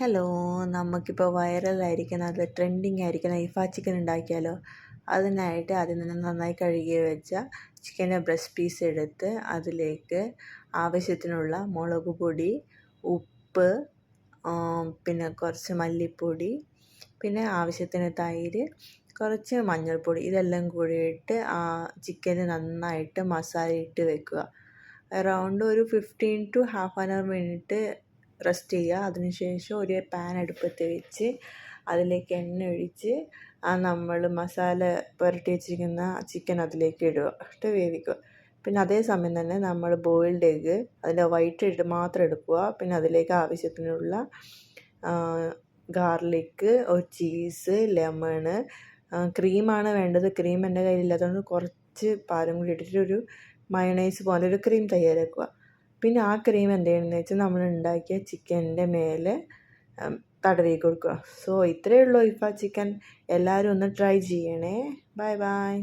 Hello, നമുക്കിപ്പോൾ വൈറലായിരിക്കുന്ന അത് trending ആയിരിക്കുന്ന ഇഫ ചിക്കൻ ഉണ്ടാക്കിയാലോ? അതിനായിട്ട് ആദ്യം തന്നെ നന്നായി കഴുകി വെച്ച ചിക്കൻ്റെ ബ്രസ്റ്റ് പീസ് എടുത്ത് അതിലേക്ക് ആവശ്യത്തിനുള്ള മുളക് പൊടി, ഉപ്പ്, പിന്നെ കുറച്ച് മല്ലിപ്പൊടി, പിന്നെ ആവശ്യത്തിന് തൈര്, കുറച്ച് മഞ്ഞൾപ്പൊടി ഇതെല്ലാം കൂടിയിട്ട് ചിക്കന് നന്നായിട്ട് മസാല ഇട്ട് വെക്കുക. അറൗണ്ട് ഒരു 15 to half an hour minute rest ചെയ്യുക. അതിനുശേഷം ഒരു പാൻ അടുപ്പത്ത് വെച്ച് അതിലേക്ക് എണ്ണ ഒഴിച്ച് നമ്മൾ മസാല പുരട്ടി വെച്ചിരിക്കുന്ന ചിക്കൻ അതിലേക്ക് ഇടുക, ഇട്ട് വേവിക്കുക. പിന്നെ അതേ സമയം തന്നെ നമ്മൾ ബോയിൽഡ് എഗ്ഗ് അതിൻ്റെ വൈറ്റ് മാത്രം എടുക്കുക. പിന്നെ അതിലേക്ക് ആവശ്യത്തിനുള്ള ഗാർലിക്ക്, ഒരു ചീസ്, ലെമണ്, ക്രീമാണ് വേണ്ടത്. ക്രീം എൻ്റെ കയ്യിലില്ലാത്തതുകൊണ്ട് കുറച്ച് പാലും കൂടി ഇട്ടിട്ട് ഒരു മയണൈസ് പോലെ ഒരു ക്രീം തയ്യാറാക്കുക. പിന്നെ ആ ക്രീം എന്ത് ചെയ്യണമെന്ന് വെച്ചാൽ നമ്മൾ ഉണ്ടാക്കിയ ചിക്കൻ്റെ മേലെ തടവി കൊടുക്കുക. സോ ഇത്രയേ ഉള്ളൂ ഇഫ ചിക്കൻ. എല്ലാവരും ഒന്ന് ട്രൈ ചെയ്യണേ. Bye bye.